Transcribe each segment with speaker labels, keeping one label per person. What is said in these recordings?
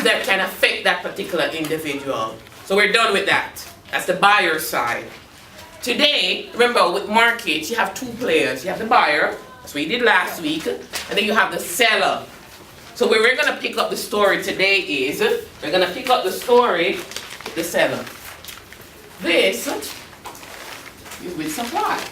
Speaker 1: that can affect that particular individual. So we're done with that. That's the buyer side. Today, remember with markets, you have two players. You have the buyer, that's what we did last week, and then you have the seller. So where we're going to pick up the story today is, we're going to pick up the story, the seller. This is with supply.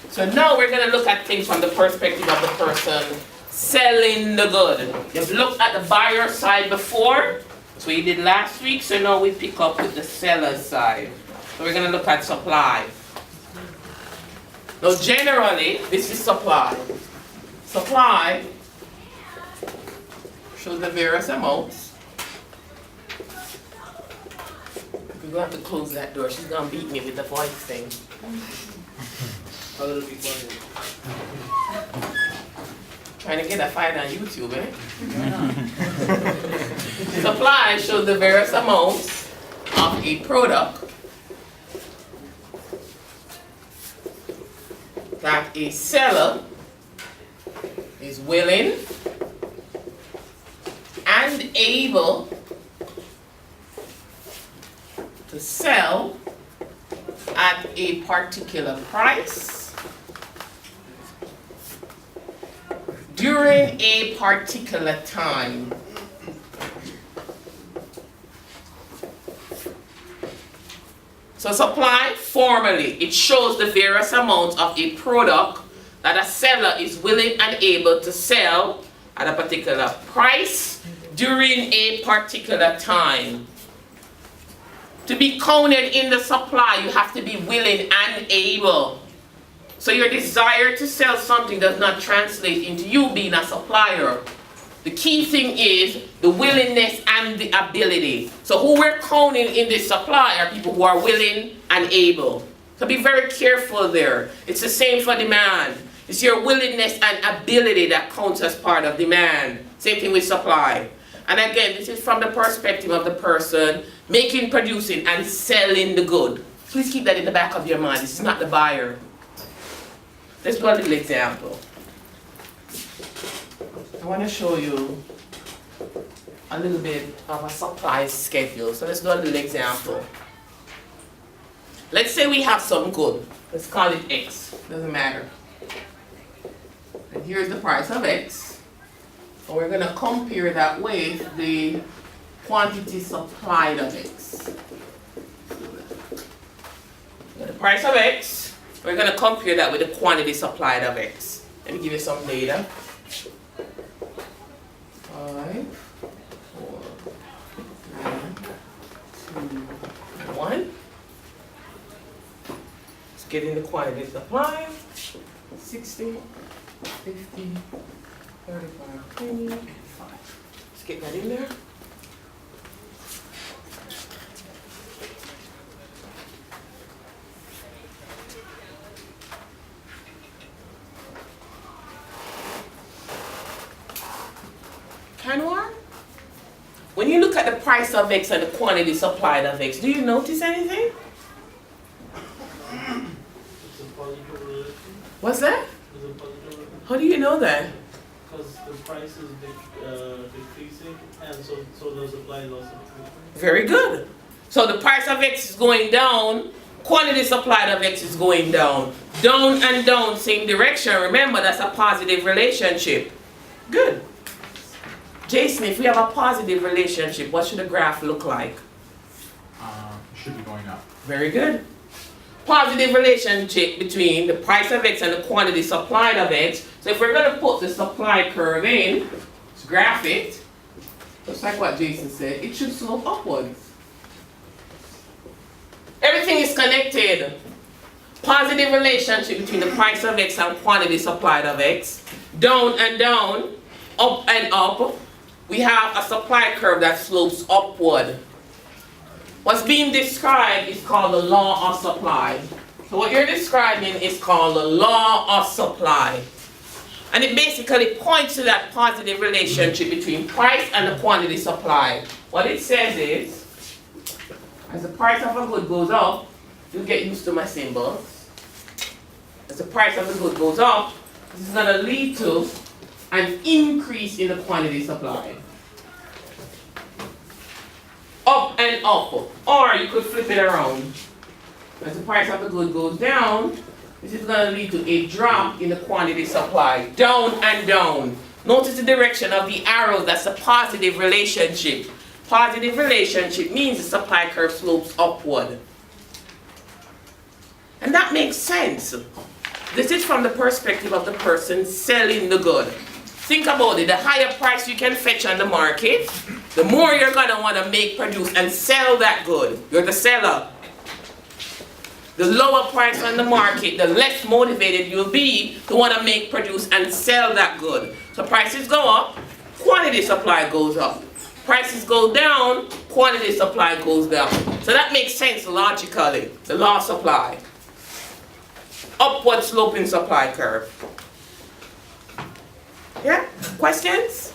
Speaker 1: So now we're going to look at things from the perspective of the person selling the good. You've looked at the buyer side before, that's what you did last week, so now we pick up with the seller side. So we're going to look at supply. Now generally, this is supply. Supply shows the various amounts. We're going to have to close that door. She's going to beat me with the voice thing. A little bit funny. Trying to get a fight on YouTube, eh? Supply shows the various amounts of a product that a seller is willing and able to sell at a particular price during a particular time. So supply, formally, it shows the various amounts of a product that a seller is willing and able to sell at a particular price during a particular time. To be counted in the supply, you have to be willing and able. So your desire to sell something does not translate into you being a supplier. The key thing is the willingness and the ability. So who we're counting in this supply are people who are willing and able. So be very careful there. It's the same for demand. It's your willingness and ability that counts as part of demand. Same thing with supply. And again, this is from the perspective of the person making, producing, and selling the good. Please keep that in the back of your mind. This is not the buyer. Let's do a little example. I want to show you a little bit of a supply schedule. So let's do a little example. Let's say we have some good. Let's call it X. Doesn't matter. And here's the price of X. And we're going to compare that with the quantity supplied of X. The price of X, we're going to compare that with the quantity supplied of X. Let me give you some data. 5, 4, 3, 2, 1. Let's get in the quantity supply. 60, 50, 35, 20, 5. Let's get that in there. When you look at the price of X and the quantity supplied of X, do you notice anything?
Speaker 2: It's a positive relation.
Speaker 1: What's that?
Speaker 2: It's a positive relation.
Speaker 1: How do you know that?
Speaker 2: Because the price is decreasing, and so the supply is also decreasing.
Speaker 1: Very good. So the price of X is going down, quantity supplied of X is going down. Down and down, same direction. Remember, that's a positive relationship. Good. Jason, if we have a positive relationship, what should the graph look like?
Speaker 3: Should be going up.
Speaker 1: Very good. Positive relationship between the price of X and the quantity supplied of X. So if we're going to put the supply curve in, let's graph it, just like what Jason said, it should slope upwards. Everything is connected. Positive relationship between the price of X and quantity supplied of X. Down and down, up and up. We have a supply curve that slopes upward. What's being described is called the law of supply. So what you're describing is called the law of supply. And it basically points to that positive relationship between price and the quantity supplied. What it says is, as the price of a good goes up, you get used to my symbols. As the price of the good goes up, this is going to lead to an increase in the quantity supplied. and up. Or you could flip it around. As the price of the good goes down, this is going to lead to a drop in the quantity supply. Down and down. Notice the direction of the arrows. That's a positive relationship. Positive relationship means the supply curve slopes upward. And that makes sense. This is from the perspective of the person selling the good. Think about it. The higher price you can fetch on the market, the more you're going to want to make, produce, and sell that good. You're the seller. The lower price on the market, the less motivated you'll be to want to make, produce, and sell that good. So prices go up, quantity supply goes up. Prices go down, quantity supply goes down. So that makes sense logically, the law of supply. Upward sloping supply curve. Yeah? Questions?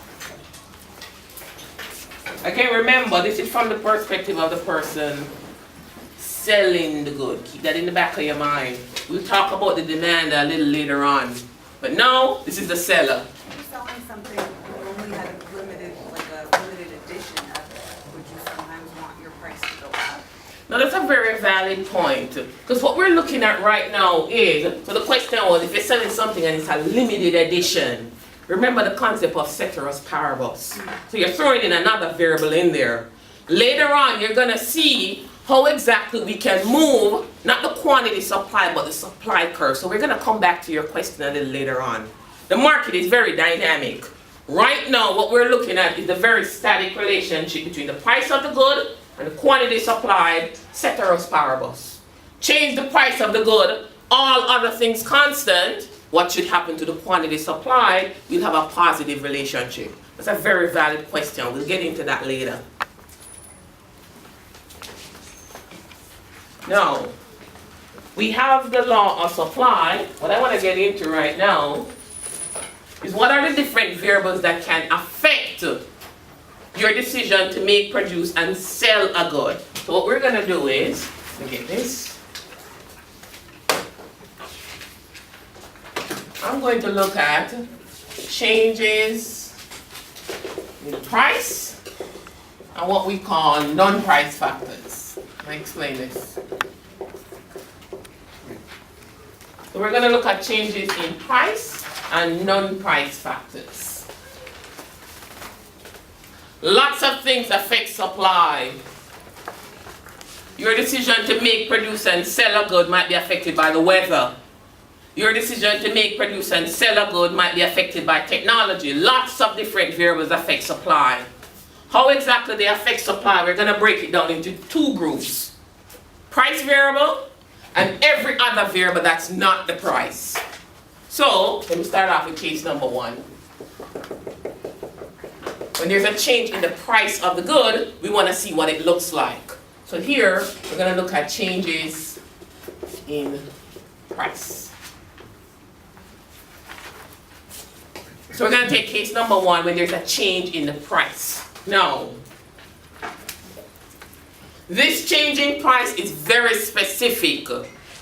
Speaker 1: Again, remember, this is from the perspective of the person selling the good. Keep that in the back of your mind. We'll talk about the demand a little later on. But now, this is the seller.
Speaker 4: If you're selling something you only had a limited edition of it, would you sometimes want your price to go up?
Speaker 1: Now that's a very valid point. Because what we're looking at right now is, so the question was, if you're selling something and it's a limited edition, remember the concept of ceteris paribus. So you're throwing in another variable in there. Later on, you're going to see how exactly we can move, not the quantity supply, but the supply curve. So we're going to come back to your question a little later on. The market is very dynamic. Right now, what we're looking at is the very static relationship between the price of the good and the quantity supplied, ceteris paribus. Change the price of the good, all other things constant, what should happen to the quantity supplied? You'll have a positive relationship. That's a very valid question. We'll get into that later. Now, we have the law of supply. What I want to get into right now is what are the different variables that can affect your decision to make, produce, and sell a good. So what we're going to do is, let me get this. I'm going to look at changes in price and what we call non-price factors. Let me explain this. So we're going to look at changes in price and non-price factors. Lots of things affect supply. Your decision to make, produce, and sell a good might be affected by the weather. Your decision to make, produce, and sell a good might be affected by technology. Lots of different variables affect supply. How exactly they affect supply, we're going to break it down into two groups. Price variable and every other variable that's not the price. So, let me start off with case number one. When there's a change in the price of the good, we want to see what it looks like. So here, we're going to look at changes in price. So we're going to take case number one when there's a change in the price. Now, this change in price is very specific.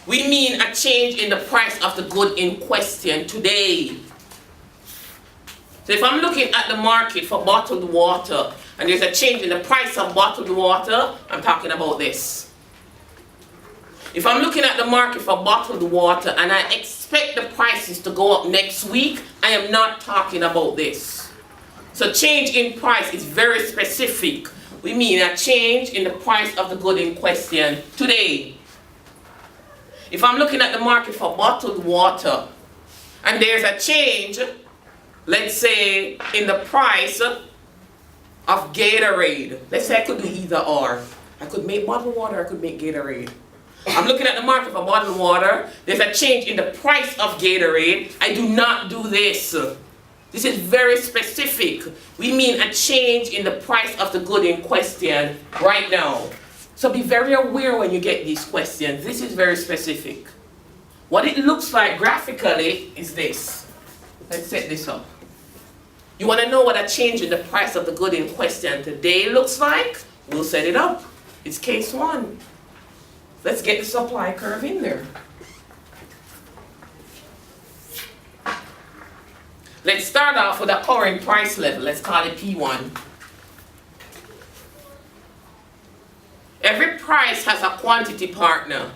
Speaker 1: We mean a change in the price of the good in question today. So if I'm looking at the market for bottled water and there's a change in the price of bottled water, I'm talking about this. If I'm looking at the market for bottled water and I expect the prices to go up next week, I am not talking about this. So change in price is very specific. We mean a change in the price of the good in question today. If I'm looking at the market for bottled water and there's a change, let's say in the price of Gatorade. Let's say I could do either or. I could make bottled water, I could make Gatorade. I'm looking at the market for bottled water. There's a change in the price of Gatorade. I do not do this. This is very specific. We mean a change in the price of the good in question right now. So be very aware when you get these questions. This is very specific. What it looks like graphically is this. Let's set this up. You want to know what a change in the price of the good in question today looks like? We'll set it up. It's case one. Let's get the supply curve in there. Let's start off with a current price level. Let's call it P1. price has a quantity partner.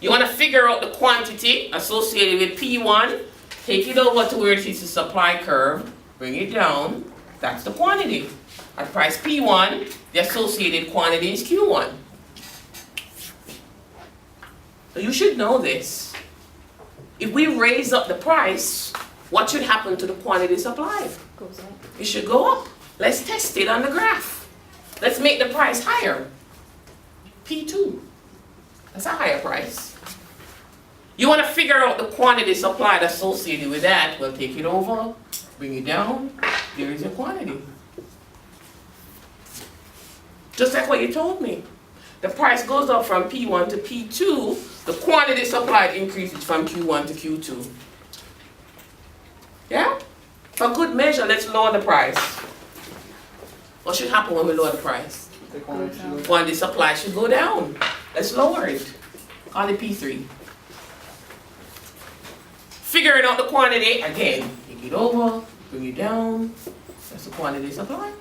Speaker 1: You want to figure out the quantity associated with P1, take it over to where it is the supply curve, bring it down, that's the quantity. At price P1, the associated quantity is Q1. So you should know this. If we raise up the price, what should happen to the quantity supplied?
Speaker 5: Goes up.
Speaker 1: It should go up. Let's test it on the graph. Let's make the price higher. P2. That's a higher price. You want to figure out the quantity supplied associated with that. Well, take it over, bring it down. There is your quantity. Just like what you told me. The price goes up from P1 to P2. The quantity supplied increases from Q1 to Q2. Yeah? For good measure, let's lower the price. What should happen when we lower the price?
Speaker 2: The quantity should go
Speaker 1: Quantity supply should go down. Let's lower it. Call it P3. Figuring out the quantity, again, take it over, bring it down. That's the quantity supply.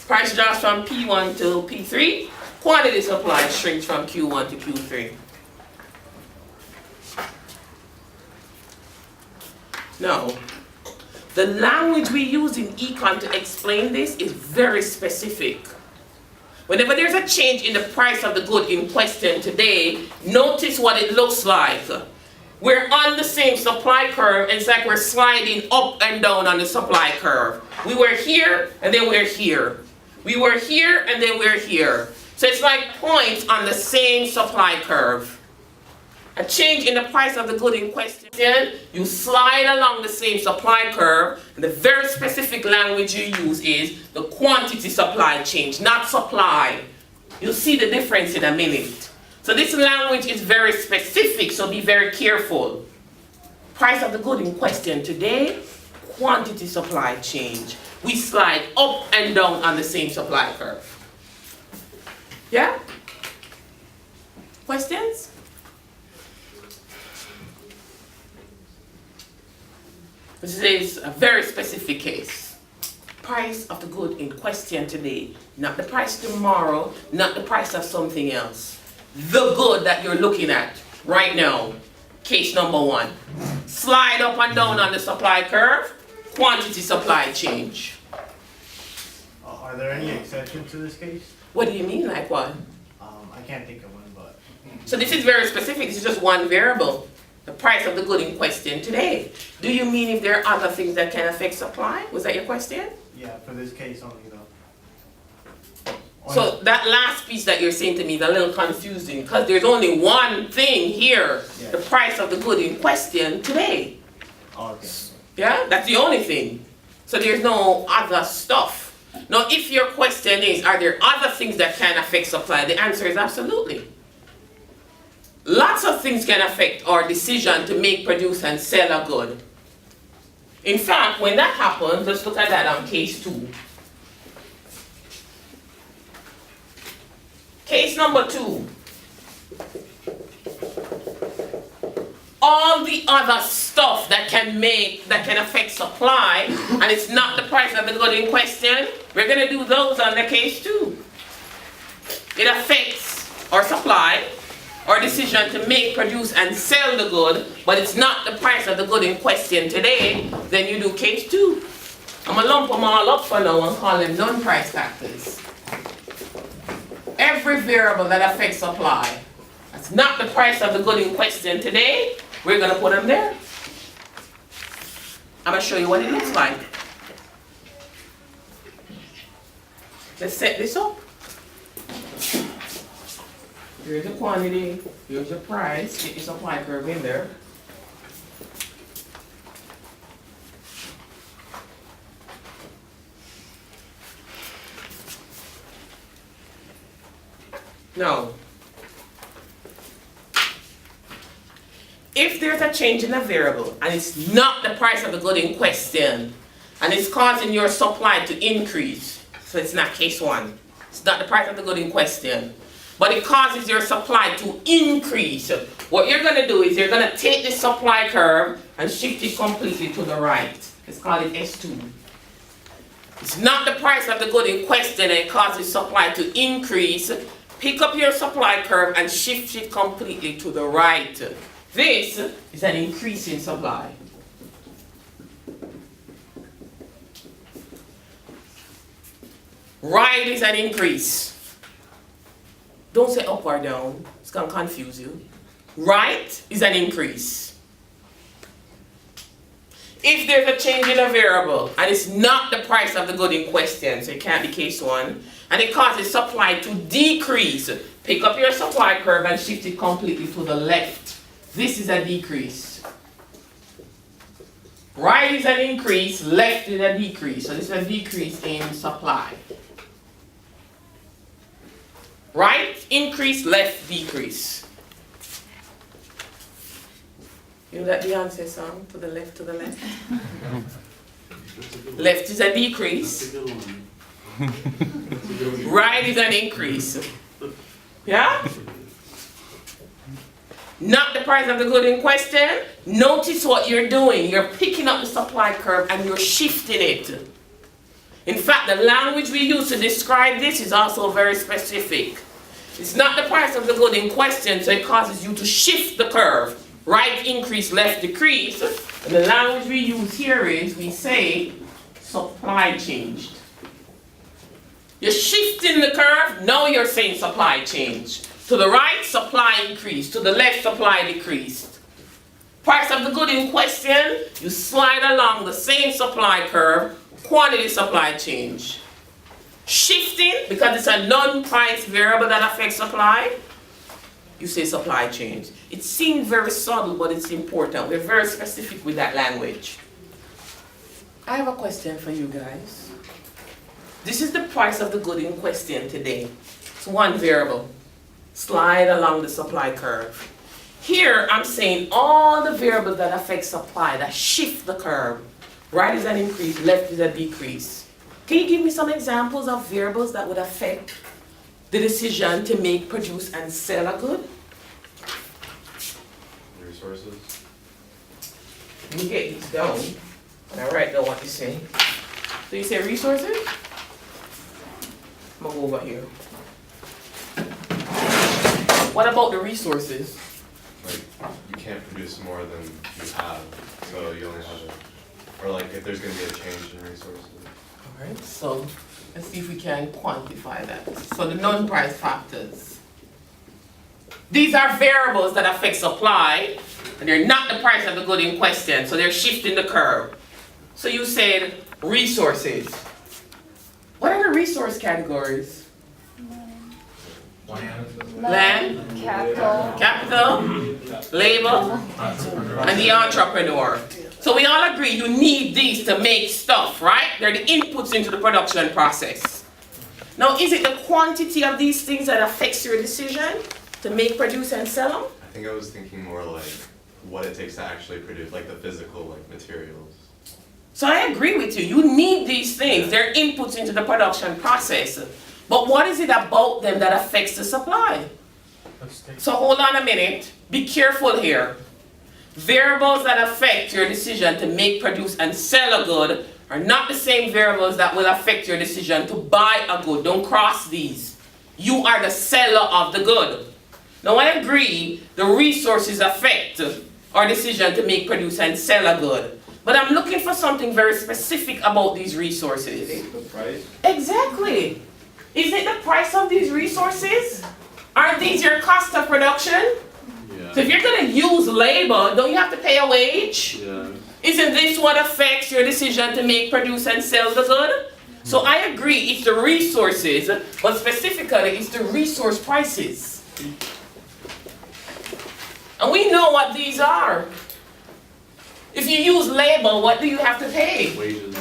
Speaker 1: Price drops from P1 to P3. Quantity supply shrinks from Q1 to Q3. Now, the language we use in econ to explain this is very specific. Whenever there's a change in the price of the good in question today, notice what it looks like. We're on the same supply curve, and it's like we're sliding up and down on the supply curve. We were here, and then we're here. We were here, and then we're here. So it's like points on the same supply curve. A change in the price of the good in question, you slide along the same supply curve, and the very specific language you use is the quantity supply change, not supply. You'll see the difference in a minute. So this language is very specific, so be very careful. Price of the good in question today, quantity supply change. We slide up and down on the same supply curve. Yeah? Questions? This is a very specific case. Price of the good in question today, not the price tomorrow, not the price of something else. The good that you're looking at right now. Case number 1. Slide up and down on the supply curve, quantity supply change.
Speaker 6: Are there any exceptions to this case?
Speaker 1: What do you mean, like what?
Speaker 6: I can't think of one, but.
Speaker 1: So this is very specific. This is just one variable. The price of the good in question today. Do you mean if there are other things that can affect supply? Was that your question?
Speaker 6: Yeah, for this case only though.
Speaker 1: So that last piece that you're saying to me is a little confusing because there's only one thing here.
Speaker 6: Yeah.
Speaker 1: The price of the good in question today.
Speaker 6: Oh, okay.
Speaker 1: Yeah, that's the only thing. So there's no other stuff. Now if your question is, are there other things that can affect supply? The answer is absolutely. Lots of things can affect our decision to make, produce, and sell a good. In fact, when that happens, let's look at that on case 2. Case number 2. All the other stuff that can affect supply, and it's not the price of the good in question, we're going to do those under case 2. It affects our supply, our decision to make, produce, and sell the good, but it's not the price of the good in question today, then you do case 2. I'm going to lump them all up for now and call them non-price factors. Every variable that affects supply, that's not the price of the good in question today, we're going to put them there. I'm going to show you what it looks like. Let's set this up. Here's the quantity, here's the price, get your supply curve in there. Now, if there's a change in a variable and it's not the price of the good in question and it's causing your supply to increase, so it's not case 1, it's not the price of the good in question, but it causes your supply to increase. What you're going to do is you're going to take this supply curve and shift it completely to the right. Let's call it S2. It's not the price of the good in question and it causes supply to increase. Pick up your supply curve and shift it completely to the right. This is an increase in supply. Right is an increase. Don't say up or down, it's going to confuse you. Right is an increase. If there's a change in a variable and it's not the price of the good in question, so it can't be case 1, and it causes supply to decrease, pick up your supply curve and shift it completely to the left. This is a decrease. Right is an increase, left is a decrease. So this is a decrease in supply. Right, increase, left, decrease. You know that Beyonce song, to the left, to the left? Left is a decrease.
Speaker 2: That's a good one. That's a good one.
Speaker 1: Right is an increase. Yeah? Not the price of the good in question. Notice what you're doing. You're picking up the supply curve and you're shifting it. In fact, the language we use to describe this is also very specific. It's not the price of the good in question, so it causes you to shift the curve. Right increase, left decrease. And the language we use here is, we say, supply changed. You're shifting the curve, now you're saying supply change. To the right, supply increased. To the left, supply decreased. Price of the good in question, you slide along the same supply curve, quantity supply change. Shifting, because it's a non-price variable that affects supply, you say supply change. It seems very subtle, but it's important. We're very specific with that language. I have a question for you guys. This is the price of the good in question today. It's one variable. Slide along the supply curve. Here, I'm saying all the variables that affect supply, that shift the curve. Right is an increase, left is a decrease. Can you give me some examples of variables that would affect the decision to make, produce, and sell a good?
Speaker 5: Resources.
Speaker 1: Let me get these down, and I write down what you say. So you say resources? I'm gonna go over here. What about the resources?
Speaker 5: Like, you can't produce more than you have, so you only have it. Or like, if there's gonna be a change in resources.
Speaker 1: Alright, so let's see if we can quantify that. So the non-price factors. These are variables that affect supply, and they're not the price of the good in question, so they're shifting the curve. So you said resources. What are the resource categories? Land, capital, labor, and the entrepreneur. So we all agree you need these to make stuff, right? They're the inputs into the production process. Now, is it the quantity of these things that affects your decision to make, produce, and sell them?
Speaker 5: I think I was thinking more like what it takes to actually produce, like the physical like materials.
Speaker 1: So I agree with you. You need these things. They're inputs into the production process. But what is it about them that affects the supply? So hold on a minute. Be careful here. Variables that affect your decision to make, produce, and sell a good are not the same variables that will affect your decision to buy a good. Don't cross these. You are the seller of the good. Now I agree the resources affect our decision to make, produce, and sell a good. But I'm looking for something very specific about these resources.
Speaker 2: The price?
Speaker 1: Exactly. Is it the price of these resources? Aren't these your cost of production?
Speaker 2: Yeah.
Speaker 1: So if you're going to use labor, don't you have to pay a wage?
Speaker 2: Yeah.
Speaker 1: Isn't this what affects your decision to make, produce, and sell the good? So I agree, it's the resources, but specifically it's the resource prices. And we know what these are. If you use labor, what do you have to pay?
Speaker 2: Wages.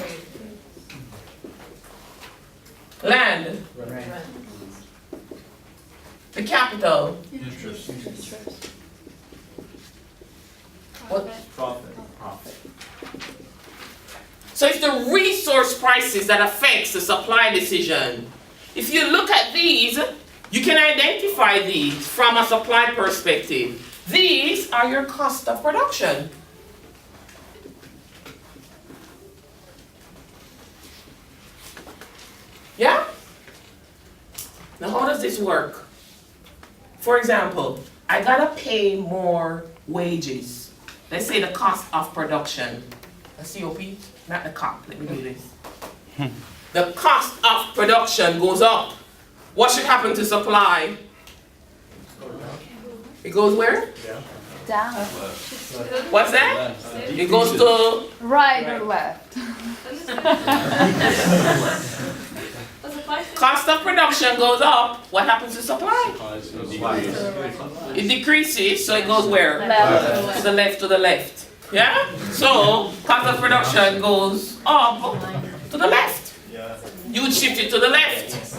Speaker 1: Land. The capital.
Speaker 3: Interest.
Speaker 1: What?
Speaker 2: Profit.
Speaker 1: So it's the resource prices that affects the supply decision. If you look at these, you can identify these from a supply perspective. These are your cost of production. Yeah? Now how does this work? For example, I gotta pay more wages. Let's say the cost of production. The COP, not the COP, let me do this. The cost of production goes up. What should happen to supply? It goes where?
Speaker 7: Down.
Speaker 1: What's that? It goes to
Speaker 7: Right or left?
Speaker 1: cost of production goes up. What happens to supply? It decreases, so it goes where?
Speaker 7: Left.
Speaker 1: To the left, to the left. Yeah? So, cost of production goes up to the left. You would shift it to the left.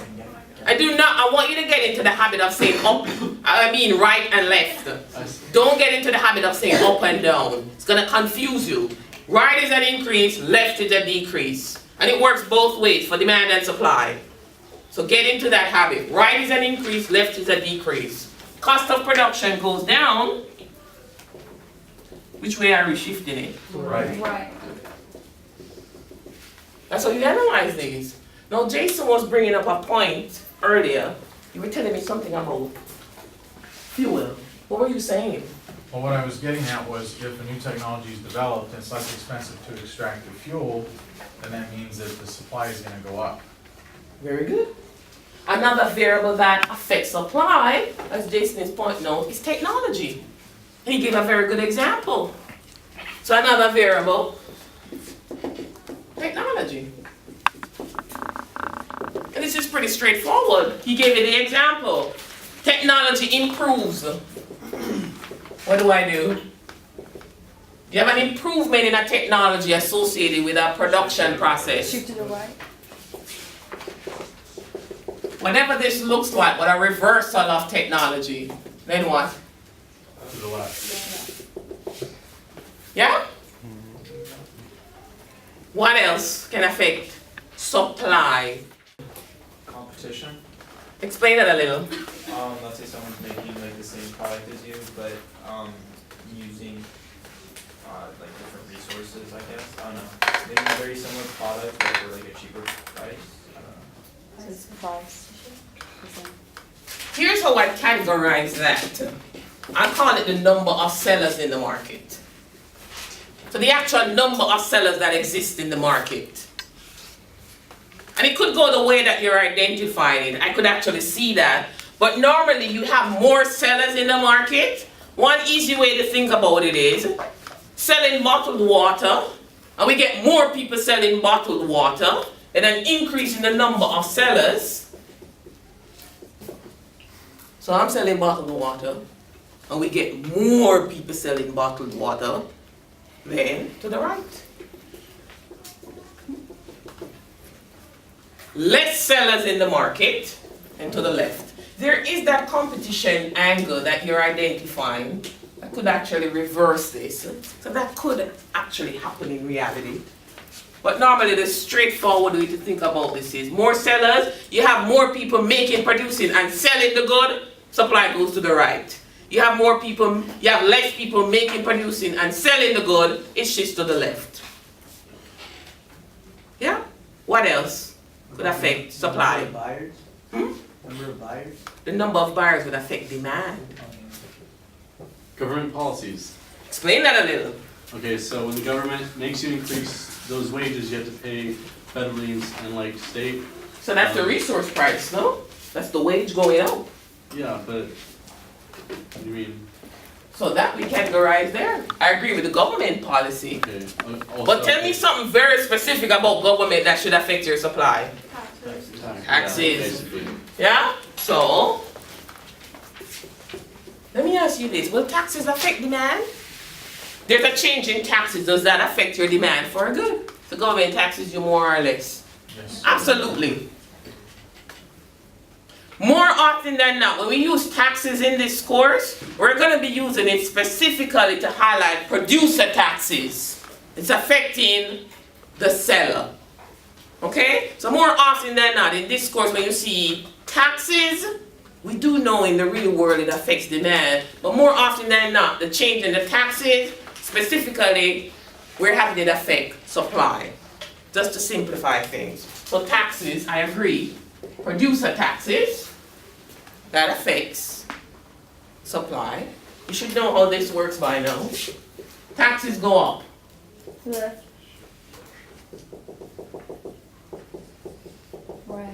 Speaker 1: I want you to get into the habit of saying up, right and left. Don't get into the habit of saying up and down. It's gonna confuse you. Right is an increase, left is a decrease. And it works both ways for demand and supply. So get into that habit. Right is an increase, left is a decrease. Cost of production goes down. Which way are we shifting it?
Speaker 7: Right.
Speaker 1: That's how you analyze these. Now Jason was bringing up a point earlier. You were telling me something about fuel. What were you saying?
Speaker 3: Well, what I was getting at was if a new technology is developed and it's less expensive to extract the fuel, then that means that the supply is gonna go up.
Speaker 1: Very good. Another variable that affects supply, as Jason is pointing out, is technology. He gave a very good example. So another variable, technology. And this is pretty straightforward. He gave you the example. Technology improves. What do? You have an improvement in a technology associated with a production process.
Speaker 7: Shift to the right.
Speaker 1: Whatever this looks like, what a reversal of technology. Then what?
Speaker 3: To the left.
Speaker 1: Yeah? What else can affect supply?
Speaker 8: Competition.
Speaker 1: Explain that a little.
Speaker 8: Let's say someone's making like the same product as you, but using like different resources, I guess. I don't know. Maybe a very similar product but for like a cheaper price. I don't know.
Speaker 7: It's price.
Speaker 1: Here's how I categorize that. I call it the number of sellers in the market. So the actual number of sellers that exist in the market. And it could go the way that you're identifying it. I could actually see that. But normally you have more sellers in the market. One easy way to think about it is selling bottled water. And we get more people selling bottled water. And an increase in the number of sellers. So I'm selling bottled water. And we get more people selling bottled water. Then to the right. Less sellers in the market, and to the left. There is that competition angle that you're identifying that could actually reverse this. So that could actually happen in reality. But normally the straightforward way to think about this is more sellers, you have more people making, producing, and selling the good, supply goes to the right. You have more people, you have less people making, producing, and selling the good, it shifts to the left. Yeah? What else could affect supply?
Speaker 6: Number of buyers? Number of buyers?
Speaker 1: The number of buyers would affect demand.
Speaker 9: Government policies.
Speaker 1: Explain that a little.
Speaker 9: Okay, so when the government makes you increase those wages, you have to pay federally and like state.
Speaker 1: So that's the resource price, no? That's the wage going up.
Speaker 9: Yeah, but what do you mean?
Speaker 1: So that we categorize there. I agree with the government policy.
Speaker 9: Okay.
Speaker 1: But tell me something very specific about government that should affect your supply. Taxes.
Speaker 9: Yeah, basically.
Speaker 1: Yeah? So, let me ask you this. Will taxes affect demand? There's a change in taxes. Does that affect your demand for a good? The government taxes you more or less.
Speaker 3: Yes.
Speaker 1: Absolutely. More often than not, when we use taxes in this course, we're going to be using it specifically to highlight producer taxes. It's affecting the seller. Okay? So more often than not, in this course, when you see taxes, we do know in the real world it affects demand, but more often than not, the change in the taxes, specifically, we're having it affect supply. Just to simplify things. So taxes, I agree. Producer taxes, that affects supply. You should know how this works by now. Taxes go up.
Speaker 7: Left. Right.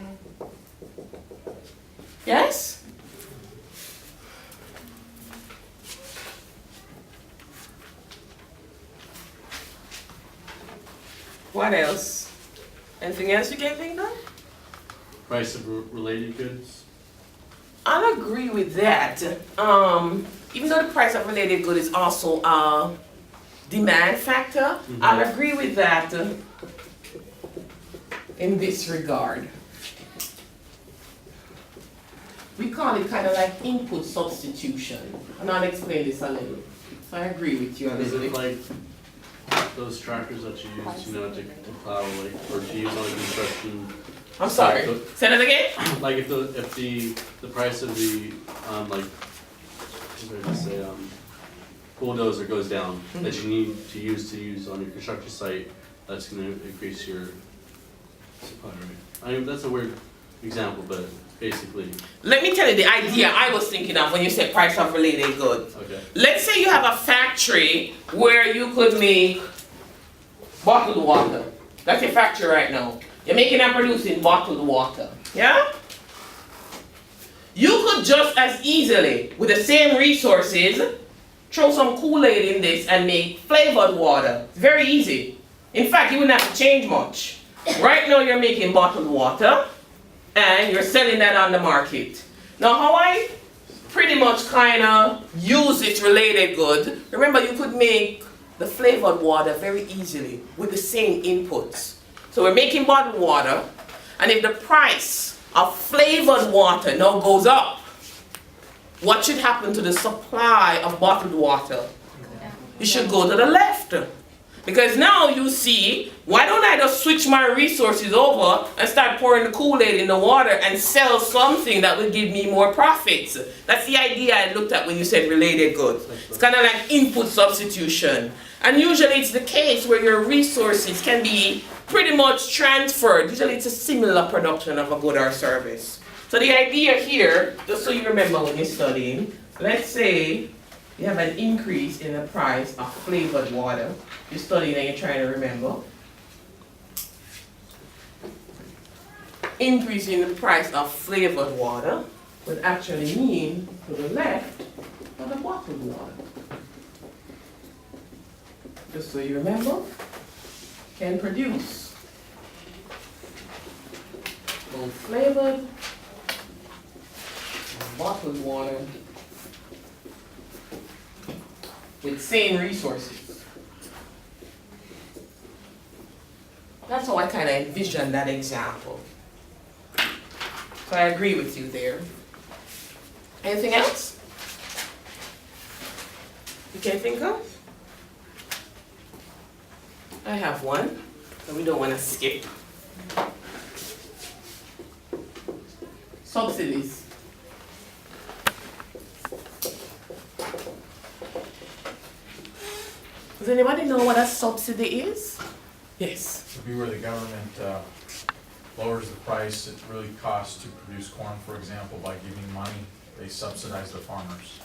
Speaker 1: Yes? What else? Anything else you can think of?
Speaker 9: Price of related goods.
Speaker 1: I'll agree with that. Even though the price of related good is also a demand factor, I'll agree with that in this regard. We call it kind of like input substitution, and I'll explain this a little. So I agree with you a
Speaker 9: Is
Speaker 1: little
Speaker 9: it
Speaker 1: bit.
Speaker 9: like those tractors that you use, you know, to plow, like, or to use on construction?
Speaker 1: I'm sorry. Say that again?
Speaker 9: Like if the price of the, like, what did I say, bulldozer goes down, that you need to use on your construction site, that's gonna increase your supply rate. I mean, that's a weird example, but basically,
Speaker 1: Let me tell you the idea I was thinking of when you said price of related goods.
Speaker 9: okay.
Speaker 1: Let's say you have a factory where you could make bottled water. That's your factory right now. You're making and producing bottled water. Yeah? You could just as easily, with the same resources, throw some Kool-Aid in this and make flavored water. It's very easy. In fact, you wouldn't have to change much. Right now you're making bottled water and you're selling that on the market. Now how I pretty much kind of use this related good, remember you could make the flavored water very easily with the same inputs. So we're making bottled water, and if the price of flavored water now goes up, what should happen to the supply of bottled water? You should go to the left. Because now you see, why don't I just switch my resources over and start pouring the Kool-Aid in the water and sell something that will give me more profits? That's the idea I looked at when you said related goods. It's kind of like input substitution. And usually it's the case where your resources can be pretty much transferred. Usually it's a similar production of a good or service. So the idea here, just so you remember when you're studying, let's say you have an increase in the price of flavored water. You're studying and you're trying to remember. Increase in the price of flavored water would actually mean to the left of the bottled water. Just so you remember, can produce both flavored and bottled water with same resources. That's how I kind of envision that example. So I agree with you there. Anything else you can think of? I have one that we don't want to skip. Subsidies. Does anybody know what a subsidy is? Yes.
Speaker 3: Would be where the government lowers the price it really costs to produce corn, for example, by giving money. They subsidize the farmers.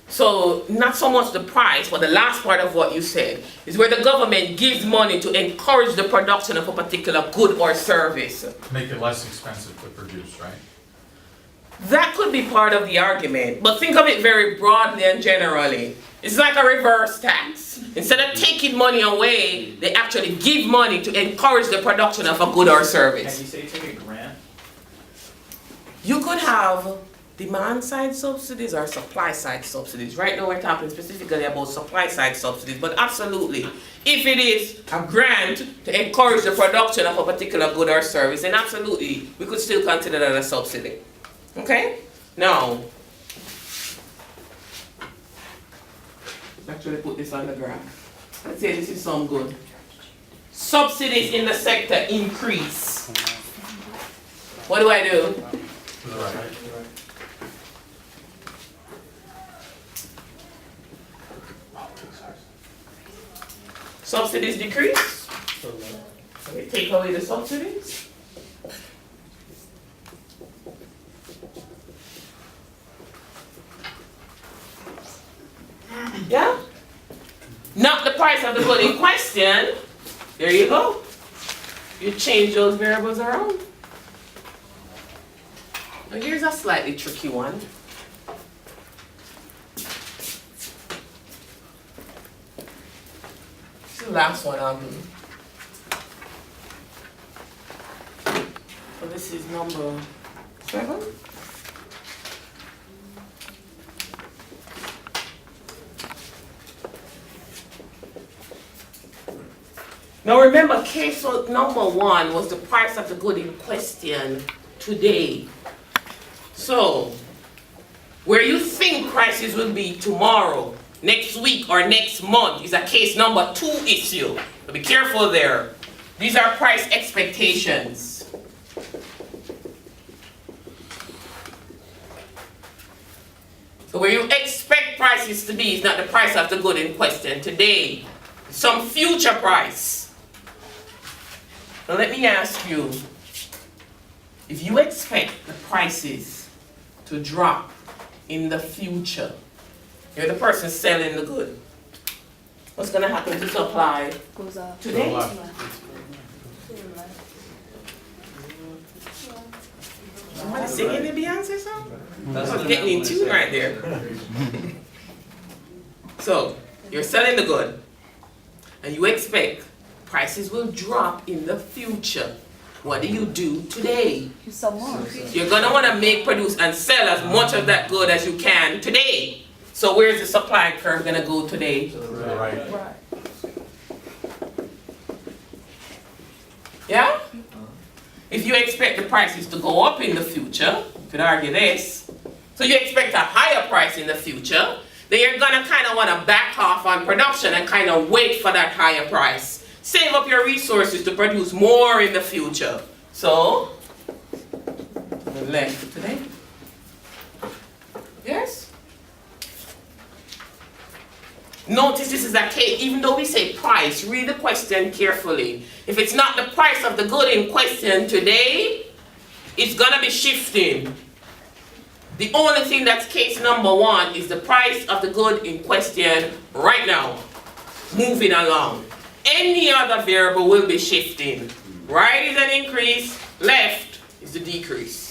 Speaker 1: So not so much the price, but the last part of what you said is where the government gives money to encourage the production of a particular good or service.
Speaker 3: Make it less expensive to produce, right?
Speaker 1: That could be part of the argument, but think of it very broadly and generally. It's like a reverse tax. Instead of taking money away, they actually give money to encourage the production of a good or
Speaker 8: Can
Speaker 1: service.
Speaker 8: you say take a grant?
Speaker 1: You could have demand side subsidies or supply side subsidies. Right now we're talking specifically about supply side subsidies, but absolutely, if it is a grant to encourage the production of a particular good or service, then absolutely, we could still consider that a subsidy. Okay? Now, actually put this on the graph. Let's say this is some good. Subsidies in the sector increase. What do I do?
Speaker 3: To the right.
Speaker 1: Subsidies decrease. Okay, take away the subsidies. Yeah? Not the price of the good in question. There you go. You change those variables around. Now here's a slightly tricky one. This is the last one on me. So this is number 7. Now remember, case number 1 was the price of the good in question today. So, where you think prices will be tomorrow, next week, or next month is a case number 2 issue. So be careful there. These are price expectations. So where you expect prices to be is not the price of the good in question today. Some future price. Now let me ask you, if you expect the prices to drop in the future, you're the person selling the good, what's going to happen to supply
Speaker 7: Goes up.
Speaker 1: today?
Speaker 3: Go left.
Speaker 1: Somebody singing the Beyonce song?
Speaker 9: That's
Speaker 1: I was
Speaker 9: what
Speaker 1: getting in
Speaker 9: I'm
Speaker 1: tune
Speaker 9: saying.
Speaker 1: right there. So, you're selling the good, and you expect prices will drop in the future. What do you do today?
Speaker 7: You sell more.
Speaker 1: You're gonna wanna make, produce, and sell as much of that good as you can today. So where's the supply curve gonna go today?
Speaker 3: To the right.
Speaker 7: Right.
Speaker 1: Yeah? If you expect the prices to go up in the future, you could argue this. So you expect a higher price in the future, then you're gonna kinda wanna back off on production and kinda wait for that higher price. Save up your resources to produce more in the future. So, the left today. Yes? Notice this is a case, even though we say price, read the question carefully. If it's not the price of the good in question today, it's gonna be shifting. The only thing that's case number 1 is the price of the good in question right now, moving along. Any other variable will be shifting. Right is an increase, left is the decrease.